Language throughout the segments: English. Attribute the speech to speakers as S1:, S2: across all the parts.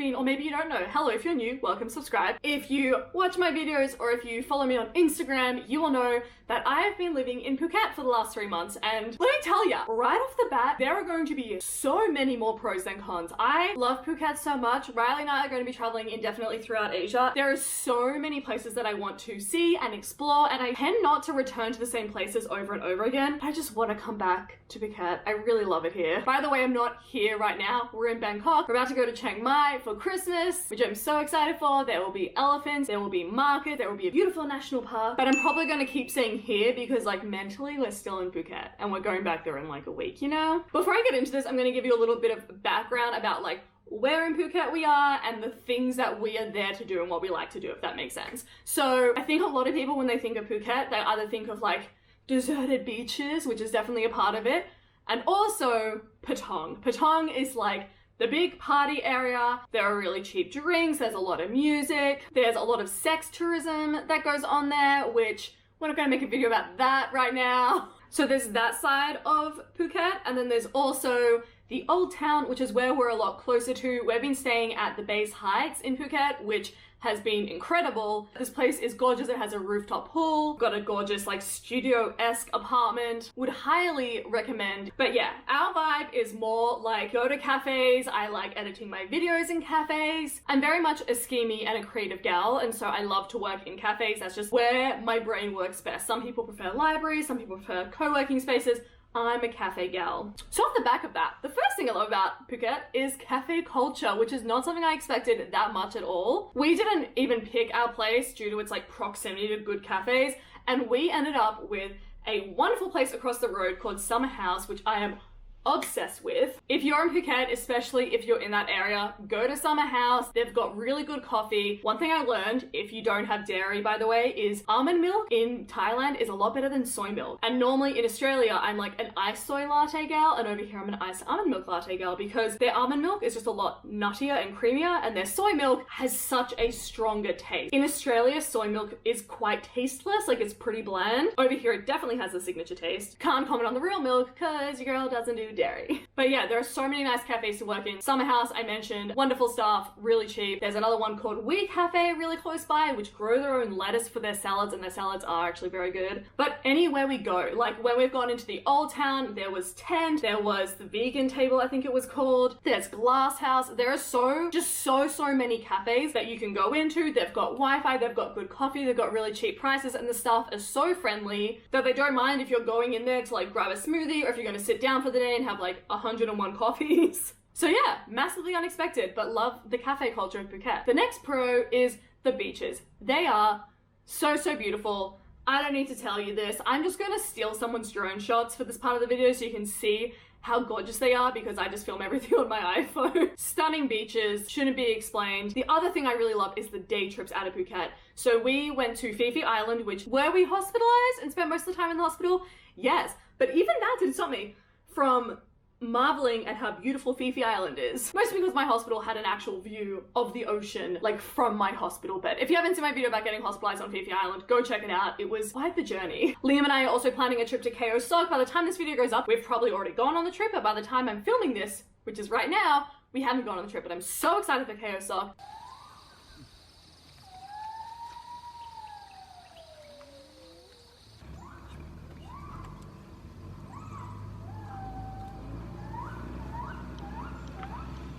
S1: been, or maybe you don't know, hello if you're new, welcome, subscribe. If you watch my videos or if you follow me on Instagram, you will know that I have been living in Phuket for the last 3 months, and let me tell ya, right off the bat, there are going to be so many more pros than cons. I love Phuket so much. Riley and I are going to be traveling indefinitely throughout Asia. There are so many places that I want to see and explore, and I tend not to return to the same places over and over again. I just want to come back to Phuket. I really love it here. By the way, I'm not here right now. We're in Bangkok. We're about to go to Chiang Mai for Christmas, which I'm so excited for. There will be elephants, there will be market, there will be a beautiful national park, but I'm probably going to keep saying here because like mentally we're still in Phuket and we're going back there in like a week, you know? Before I get into this, I'm going to give you a little bit of background about like where in Phuket we are and the things that we are there to do and what we like to do, if that makes sense. So I think a lot of people when they think of Phuket, they either think of like deserted beaches, which is definitely a part of it, and also Patong. Patong is like the big party area. There are really cheap drinks, there's a lot of music, there's a lot of sex tourism that goes on there, which we're not going to make a video about that right now. So there's that side of Phuket, and then there's also the old town, which is where we're a lot closer to. We've been staying at the Base Heights in Phuket, which has been incredible. This place is gorgeous. It has a rooftop pool, got a gorgeous like studio-esque apartment. Would highly recommend. But yeah, our vibe is more like go to cafes. I like editing my videos in cafes. I'm very much a schemy and a creative gal, and so I love to work in cafes. That's just where my brain works best. Some people prefer libraries, some people prefer co-working spaces. I'm a cafe gal. So off the back of that, the first thing I love about Phuket is cafe culture, which is not something I expected that much at all. We didn't even pick our place due to its like proximity to good cafes, and we ended up with a wonderful place across the road called Summer House, which I am obsessed with. If you're in Phuket, especially if you're in that area, go to Summer House. They've got really good coffee. One thing I learned, if you don't have dairy by the way, is almond milk in Thailand is a lot better than soy milk. And normally in Australia, I'm like an iced soy latte gal, and over here I'm an iced almond milk latte gal because their almond milk is just a lot nuttier and creamier, and their soy milk has such a stronger taste. In Australia, soy milk is quite tasteless, like it's pretty bland. Over here, it definitely has a signature taste. Can't comment on the real milk because your girl doesn't do dairy. But yeah, there are so many nice cafes to work in. Summer House, I mentioned, wonderful staff, really cheap. There's another one called We Cafe really close by, which grow their own lettuce for their salads, and their salads are actually very good. But anywhere we go, like when we've gone into the old town, there was Tent, there was the vegan table, I think it was called. There's Glass House. There are so many cafes that you can go into. They've got Wi-Fi, they've got good coffee, they've got really cheap prices, and the staff is so friendly that they don't mind if you're going in there to like grab a smoothie or if you're going to sit down for the day and have like 101 coffees. So yeah, massively unexpected, but love the cafe culture of Phuket. The next pro is the beaches. They are so beautiful. I don't need to tell you this. I'm just gonna steal someone's drone shots for this part of the video so you can see how gorgeous they are because I just film everything on my iPhone. Stunning beaches, shouldn't be explained. The other thing I really love is the day trips out of Phuket. So we went to Phi Phi Island, which were we hospitalized and spent most of the time in the hospital? Yes, but even that didn't stop me from marveling at how beautiful Phi Phi Island is. Mostly because my hospital had an actual view of the ocean, like from my hospital bed. If you haven't seen my video about getting hospitalized on Phi Phi Island, go check it out. It was quite the journey. Liam and I are also planning a trip to KO Sok. By the time this video goes up, we've probably already gone on the trip, but by the time I'm filming this, which is right now, we haven't gone on the trip, but I'm so excited for KO Sok.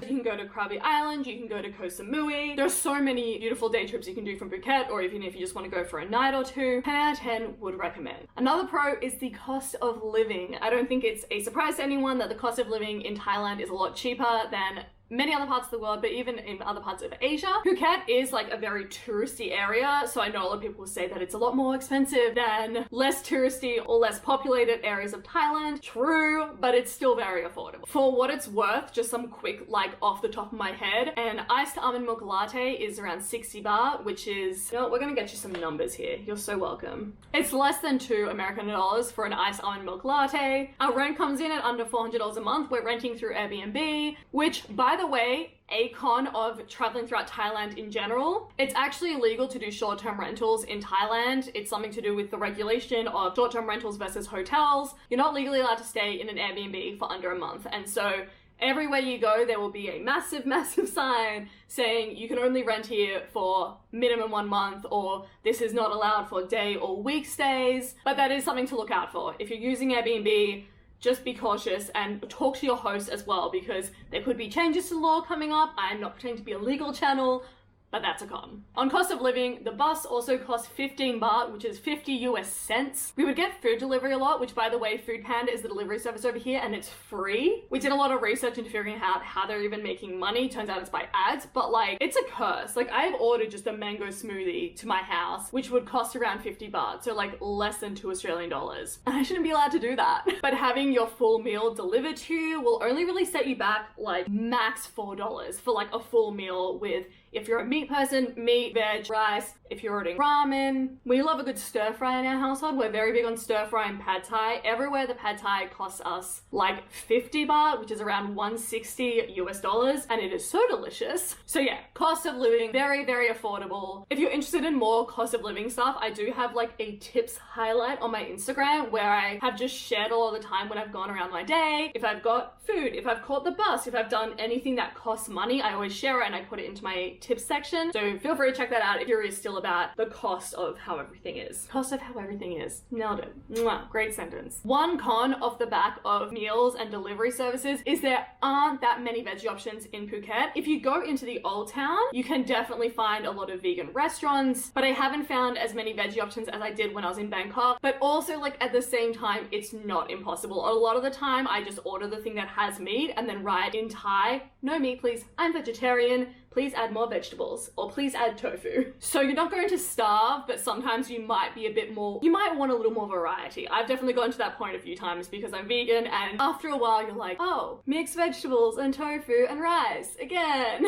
S1: You can go to Krabi Island, you can go to Koh Samui. There's so many beautiful day trips you can do from Phuket, or even if you just want to go for a night or two. 10 out of 10 would recommend. Another pro is the cost of living. I don't think it's a surprise to anyone that the cost of living in Thailand is a lot cheaper than many other parts of the world, but even in other parts of Asia. Phuket is like a very touristy area, so I know a lot of people say that it's a lot more expensive than less touristy or less populated areas of Thailand. True, but it's still very affordable. For what it's worth, just some quick like off the top of my head, an iced almond milk latte is around 60 baht, which is, you know what, we're gonna get you some numbers here. You're so welcome. It's less than $2 American for an iced almond milk latte. Our rent comes in at under $400 a month. We're renting through Airbnb, which by the way, a con of traveling throughout Thailand in general, it's actually illegal to do short-term rentals in Thailand. It's something to do with the regulation of short-term rentals versus hotels. You're not legally allowed to stay in an Airbnb for under a month, and so Everywhere you go, there will be a massive, massive sign saying you can only rent here for minimum 1 month, or this is not allowed for day or week stays. But that is something to look out for. If you're using Airbnb, just be cautious and talk to your host as well, because there could be changes to law coming up. I'm not pretending to be a legal channel, but that's a con. On cost of living, the bus also costs 15 baht, which is 50 US cents. We would get food delivery a lot, which by the way, Food Panda is the delivery service over here and it's free. We did a lot of research into figuring out how they're even making money. Turns out it's by ads, but like, it's a curse. Like, I've ordered just a mango smoothie to my house, which would cost around 50 baht, so like less than 2 Australian dollars. And I shouldn't be allowed to do that. But having your full meal delivered to you will only really set you back like max $4 for like a full meal with, if you're a meat person, meat, veg, rice. If you're ordering ramen, we love a good stir fry in our household. We're very big on stir fry and pad thai. Everywhere the pad thai costs us like 50 baht, which is around 160 US dollars, and it is so delicious. So yeah, cost of living, very, very affordable. If you're interested in more cost of living stuff, I do have like a tips highlight on my Instagram where I have just shared all the time when I've gone around my day. If I've got food, if I've caught the bus, if I've done anything that costs money, I always share it and I put it into my tips section. So feel free to check that out if you're still about the cost of how everything is. Cost of how everything is. Nailed it. Mwah. Great sentence. One con off the back of meals and delivery services is there aren't that many veggie options in Phuket. If you go into the old town, you can definitely find a lot of vegan restaurants, but I haven't found as many veggie options as I did when I was in Bangkok. But also, like, at the same time, it's not impossible. A lot of the time, I just order the thing that has meat and then write in Thai, no meat please, I'm vegetarian, please add more vegetables, or please add tofu. So you're not going to starve, but sometimes you might be a bit more, you might want a little more variety. I've definitely gotten to that point a few times because I'm vegan, and after a while you're like, oh, mixed vegetables and tofu and rice again.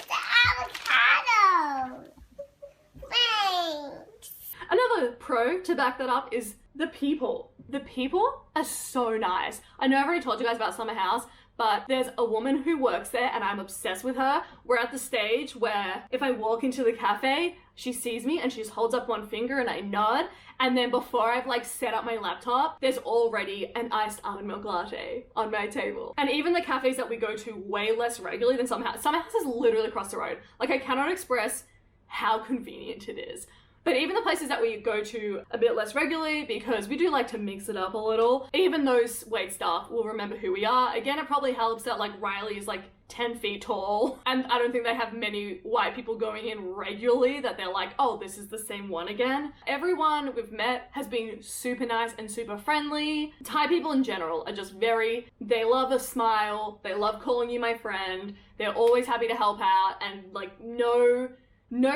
S2: The avocado! Thanks!
S1: Another pro to back that up is the people. The people are so nice. I know I've already told you guys about Summer House, but there's a woman who works there and I'm obsessed with her. We're at the stage where if I walk into the cafe, she sees me and she just holds up one finger and I nod. And then before I've like set up my laptop, there's already an iced almond milk latte on my table. And even the cafes that we go to way less regularly than Summer House is literally across the road. Like, I cannot express how convenient it is. But even the places that we go to a bit less regularly, because we do like to mix it up a little, even those wait staff will remember who we are. Again, it probably helps that like Riley is like 10 feet tall, and I don't think they have many white people going in regularly that they're like, oh, this is the same one again. Everyone we've met has been super nice and super friendly. Thai people in general are just they love a smile, they love calling you my friend, they're always happy to help out, and like no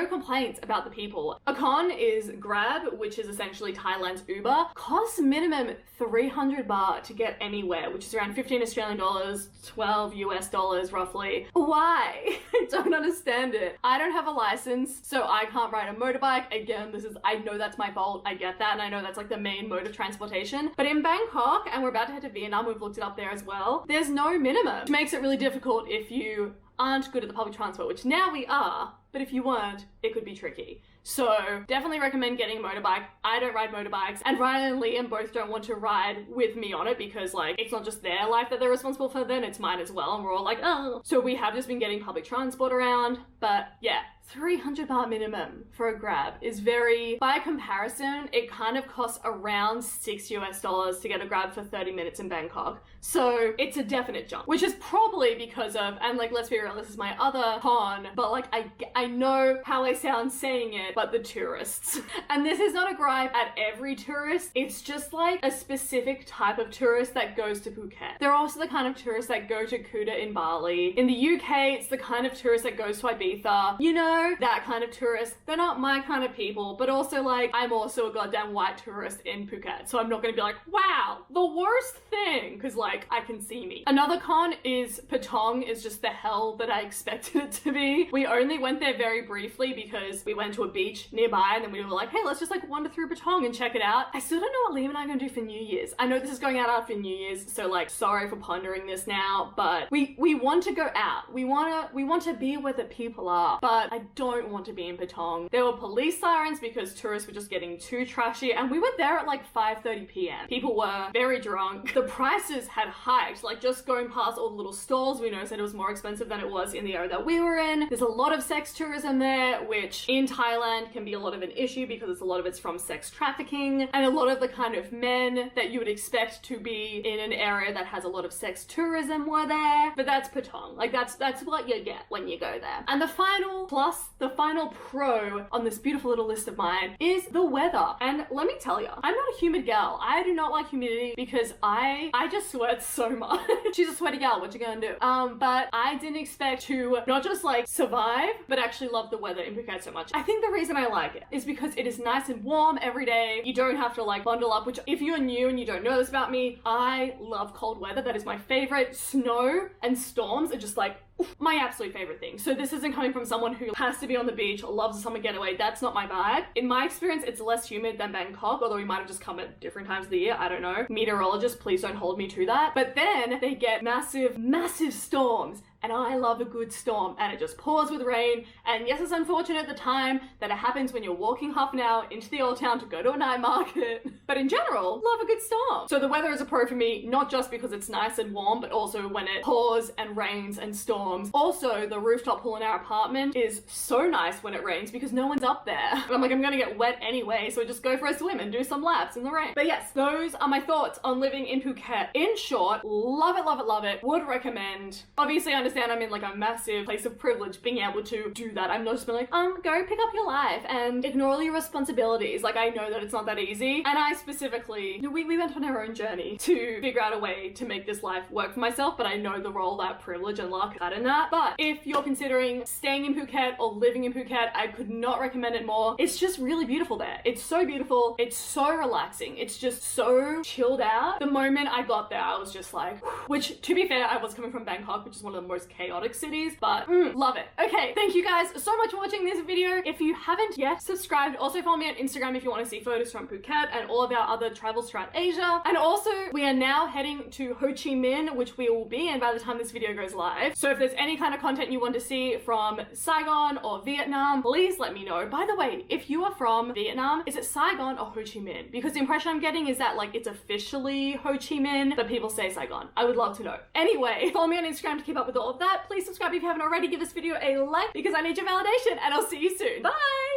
S1: complaints about the people. A con is Grab, which is essentially Thailand's Uber. Costs minimum 300 baht to get anywhere, which is around 15 Australian dollars, 12 US dollars roughly. Why? I don't understand it. I don't have a license, so I can't ride a motorbike. Again, I know that's my fault. I get that, and I know that's like the main mode of transportation. But in Bangkok, and we're about to head to Vietnam, we've looked it up there as well, there's no minimum, which makes it really difficult if you aren't good at the public transport, which now we are, but if you weren't, it could be tricky. So definitely recommend getting a motorbike. I don't ride motorbikes, and Ryan and Liam both don't want to ride with me on it because like it's not just their life that they're responsible for, then it's mine as well, and we're all like, oh. So we have just been getting public transport around, but yeah, 300 baht minimum for a Grab is very, by comparison, it kind of costs around 6 US dollars to get a Grab for 30 minutes in Bangkok. So it's a definite jump, which is probably because of, and like, let's be real, this is my other con, but like, I know how I sound saying it, but the tourists. And this is not a gripe at every tourist, it's just like a specific type of tourist that goes to Phuket. They're also the kind of tourists that go to Kuta in Bali. In the UK, it's the kind of tourist that goes to Ibiza. You know, that kind of tourist. They're not my kind of people, but also like, I'm also a goddamn white tourist in Phuket, so I'm not gonna be like, wow, the worst thing, because like, I can see me. Another con is Patong is just the hell that I expected it to be. We only went there very briefly because we went to a beach nearby, and then we were like, hey, let's just like wander through Patong and check it out. I still don't know what Liam and I are gonna do for New Year's. I know this is going out after New Year's, so like, sorry for pondering this now, but we want to go out. We want to be where the people are, but I don't want to be in Patong. There were police sirens because tourists were just getting too trashy, and we were there at like 5:30 p.m. People were very drunk. The prices had hiked, like just going past all the little stalls, we noticed that it was more expensive than it was in the area that we were in. There's a lot of sex tourism there, which in Thailand can be a lot of an issue because a lot of it's from sex trafficking, and a lot of the kind of men that you would expect to be in an area that has a lot of sex tourism were there. But that's Patong. Like that's what you get when you go there. And the final plus, the final pro on this beautiful little list of mine is the weather. And let me tell you, I'm not a humid gal. I do not like humidity because I just sweat so much. She's a sweaty gal, what you gonna do? But I didn't expect to not just like survive, but actually love the weather in Phuket so much. I think the reason I like it is because it is nice and warm every day. You don't have to like bundle up, which if you're new and you don't know this about me, I love cold weather. That is my favorite. Snow and storms are just like my absolute favorite thing. So this isn't coming from someone who has to be on the beach or loves a summer getaway. That's not my vibe. In my experience, it's less humid than Bangkok, although we might have just come at different times of the year. I don't know. Meteorologists, please don't hold me to that. But then they get massive, massive storms. And I love a good storm, and it just pours with rain. And yes, it's unfortunate at the time that it happens when you're walking half an hour into the old town to go to a night market. But in general, love a good storm. So the weather is a pro for me, not just because it's nice and warm, but also when it pours and rains and storms. Also, the rooftop pool in our apartment is so nice when it rains because no one's up there. And I'm like, I'm gonna get wet anyway, so just go for a swim and do some laps in the rain. But yes, those are my thoughts on living in Phuket. In short, love it, love it, love it. Would recommend. Obviously, I understand I'm in like a massive place of privilege being able to do that. I'm not just being like, go pick up your life and ignore all your responsibilities. Like, I know that it's not that easy. And I specifically, we went on our own journey to figure out a way to make this life work for myself, but I know the role that privilege and luck had in that. But if you're considering staying in Phuket or living in Phuket, I could not recommend it more. It's just really beautiful there. It's so beautiful. It's so relaxing. It's just so chilled out. The moment I got there, I was just like, which to be fair, I was coming from Bangkok, which is one of the most chaotic cities, but love it. Okay, thank you guys so much for watching this video. If you haven't yet subscribed, also follow me on Instagram if you want to see photos from Phuket and all of our other travels throughout Asia. And also, we are now heading to Ho Chi Minh, which we will be in by the time this video goes live. So if there's any kind of content you want to see from Saigon or Vietnam, please let me know. By the way, if you are from Vietnam, is it Saigon or Ho Chi Minh? Because the impression I'm getting is that like it's officially Ho Chi Minh, but people say Saigon. I would love to know. Anyway, follow me on Instagram to keep up with all of that. Please subscribe if you haven't already. Give this video a like because I need your validation, and I'll see you soon. Bye!